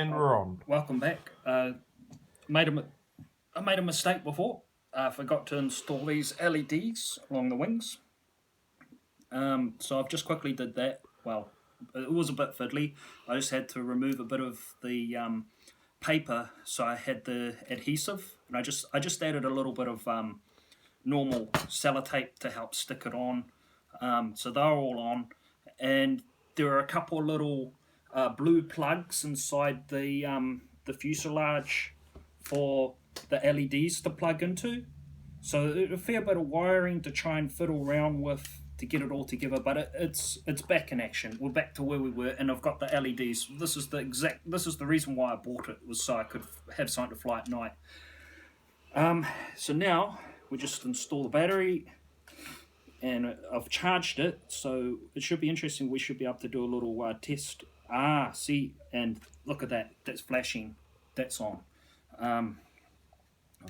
And we're on. Welcome back. I made a mistake before. I forgot to install these LEDs along the wings. So I've just quickly did that. Well, it was a bit fiddly. I just had to remove a bit of the paper, so I had the adhesive, and I just added a little bit of normal sellotape to help stick it on. So they're all on, and there are a couple of little blue plugs inside the fuselage for the LEDs to plug into. So a fair bit of wiring to try and fiddle around with to get it all together, but it's back in action. We're back to where we were, and I've got the LEDs. This is the reason why I bought it, was so I could have something to fly at night. So now we just install the battery, and I've charged it, so it should be interesting. We should be able to do a little test. See, and look at that. That's flashing. That's on. I'll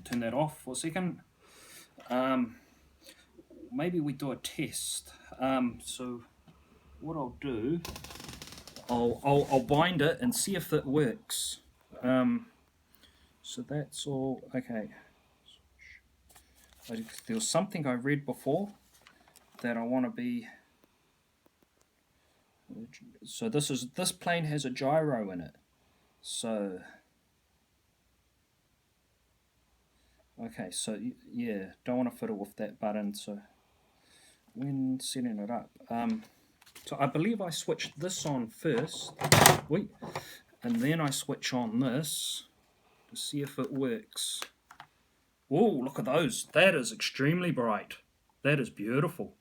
turn that off for a second. Maybe we do a test. So what I'll do, I'll bind it and see if it works. So that's all. Okay. There was something I read before that I want to be. So this plane has a gyro in it. So okay, so yeah, don't want to fiddle with that button. So when setting it up, so I believe I switched this on first, and then I switch on this to see if it works. Oh, look at those! That is extremely bright. That is beautiful.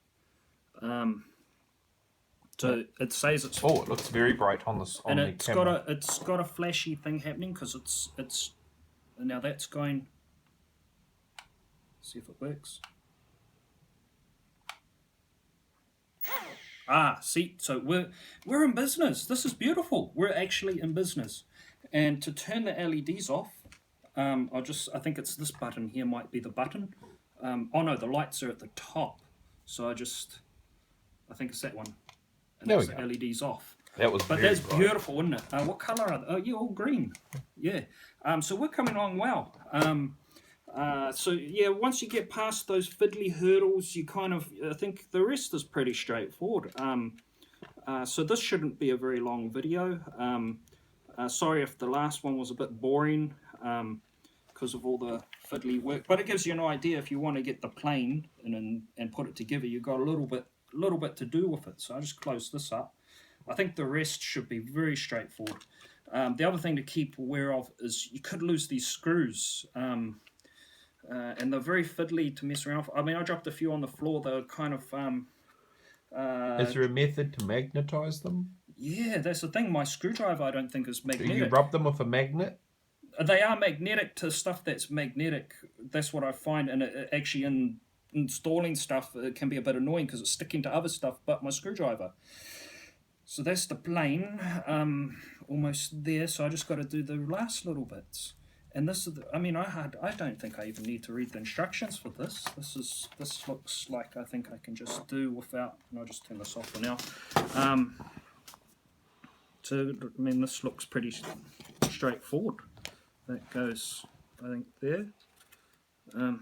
So it says it's. Oh, it looks very bright on this. On and the camera. it's got a flashy thing happening because it's now that's going. See if it works. See, so we're in business. This is beautiful. We're actually in business. And to turn the LEDs off, I think it's this button here might be the button. Oh no, the lights are at the top. So I think it's that one. And there that's we the go. LEDs off. But that's beautiful, isn't it? What colour are they? Oh, yeah, all green. Yeah. So we're coming along well. So yeah, once you get past those fiddly hurdles, you I think the rest is pretty straightforward. So this shouldn't be a very long video. Sorry if the last one was a bit boring because of all the fiddly work, but it gives you an idea. If you want to get the plane and put it together, you've got a little bit to do with it. So I just close this up. I think the rest should be very straightforward. The other thing to keep aware of is you could lose these screws. And they're very fiddly to mess around with. I mean, I dropped a few on the floor. They're kind of... is there a method to magnetize them? Yeah, that's the thing. My screwdriver, I don't think, is magnetic. Do you rub them with a magnet? They are magnetic to stuff that's magnetic. That's what I find. And actually, in installing stuff, it can be a bit annoying because it's sticking to other stuff but my screwdriver. So that's the plane. Almost there. So I just got to do the last little bits. And this is, I don't think I even need to read the instructions for this. This looks like I think I can just do without, and I'll just turn this off for now. This looks pretty straightforward. That goes, I think, there. Goes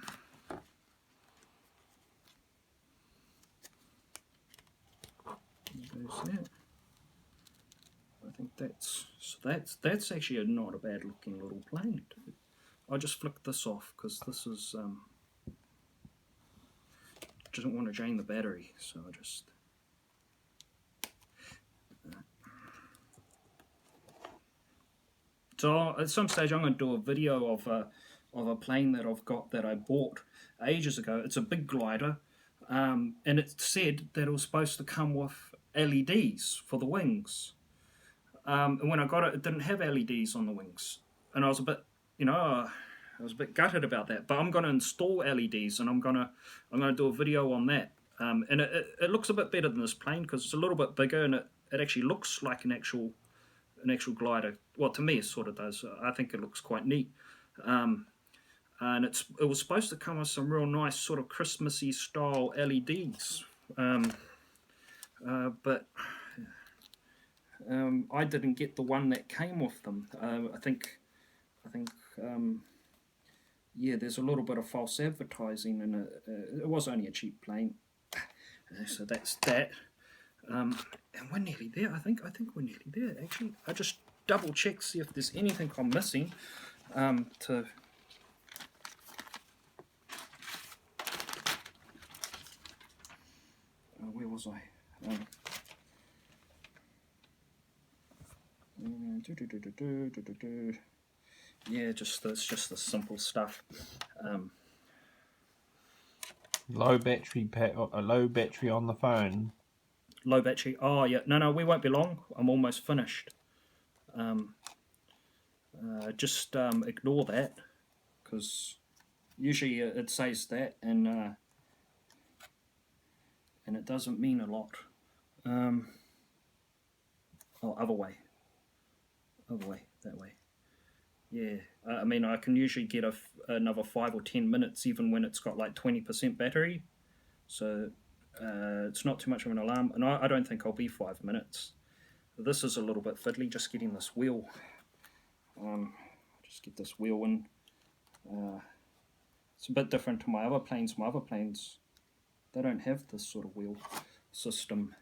there. I think that's actually not a bad looking little plane. I just flick this off because this is doesn't want to drain the battery, so I just so at some stage I'm going to do a video of a plane that I've got that I bought ages ago. It's a big glider, and it said that it was supposed to come with LEDs for the wings. And when I got it, it didn't have LEDs on the wings, and I was a bit, gutted about that. But I'm going to install LEDs, and I'm going to do a video on that. And it looks a bit better than this plane because it's a little bit bigger, and it actually looks like an actual glider. Well, to me, it sort of does. I think it looks quite neat. And it was supposed to come with some real nice sort of Christmassy style LEDs, but I didn't get the one that came with them. I think, yeah, there's a little bit of false advertising in it. It was only a cheap plane, so that's that. And we're nearly there. I think we're nearly there. Actually, I just double check, see if there's anything I'm missing. Where was I? Yeah, it's just the simple stuff. Low battery low battery on the phone. Low battery. Oh yeah, no, we won't be long. I'm almost finished. Just ignore that, because usually it says that, and it doesn't mean a lot. Oh, other way, that way. Yeah, I mean, I can usually get another 5 or 10 minutes, even when it's got like 20% battery. So it's not too much of an alarm, and I don't think I'll be 5 minutes. This is a little bit fiddly, just getting this wheel. Just get this wheel in. It's a bit different to my other planes. My other planes, they don't have this sort of wheel system.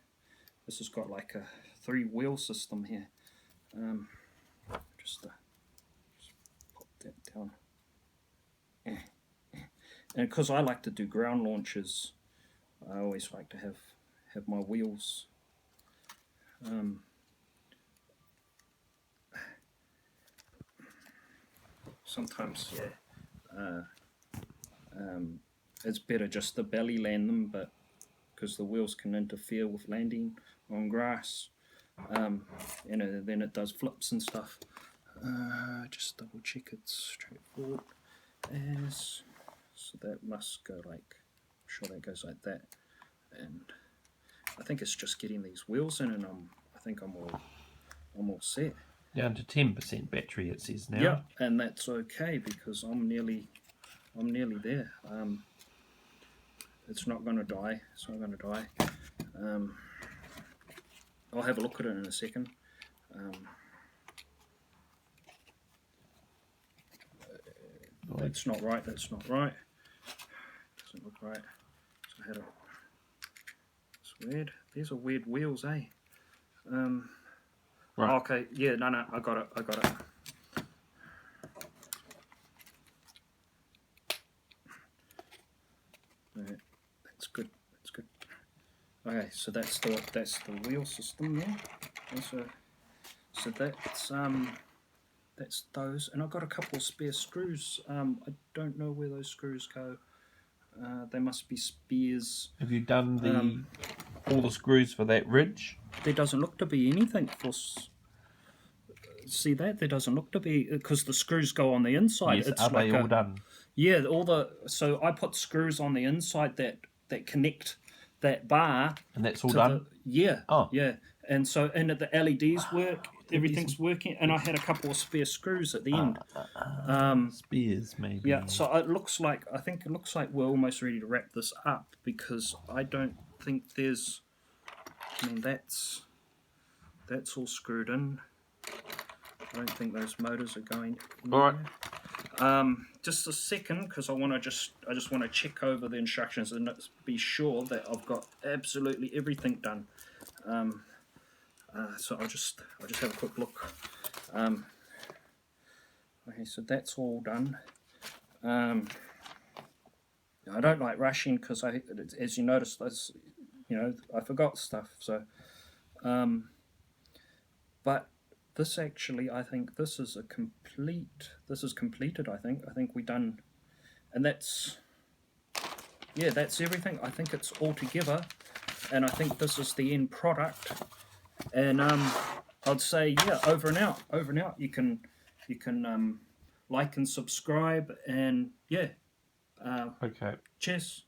This has got like a 3-wheel system here. Just pop that down. And because I like to do ground launches, I always like to have my wheels. Sometimes, yeah, it's better just to belly land them, but because the wheels can interfere with landing on grass, and then it does flips and stuff. Just double check it's straightforward. So that must go like, I'm sure that goes like that, and I think it's just getting these wheels in, and I think I'm all set. Down to 10% battery, it says now. Yeah, and that's okay because I'm nearly there. It's not going to die. It's not going to die. I'll have a look at it in a second. That's not right. That's not right. Doesn't look right. So I had it's weird. These are weird wheels, eh? Right. Okay. Yeah. No. I got it. Alright, that's good. Okay, so that's the wheel system there. So that's those, and I've got a couple of spare screws. I don't know where those screws go. They must be spares. Have you done all the screws for that ridge? There doesn't look to be anything for. See that? There doesn't look to be, because the screws go on the inside. Yes, it's are like they all done? Yeah, so I put screws on the inside that connect that bar. And that's all done? Yeah. Oh. Yeah. And so, and the LEDs work, everything's working, and I had a couple of spare screws at the end. Spares, maybe. Yeah, so I think it looks like we're almost ready to wrap this up, because I don't think there's, I mean, that's all screwed in. I don't think those motors are going in. All right. Just a second, because I just want to check over the instructions and be sure that I've got absolutely everything done. So I'll just have a quick look. Okay, so that's all done. I don't like rushing, because as you noticed, I forgot stuff. So, but this actually, I think this is completed. I think we done, and that's everything. I think it's all together, and I think this is the end product. And I'd say, yeah, over and out. You can like and subscribe, and yeah. Okay. Cheers.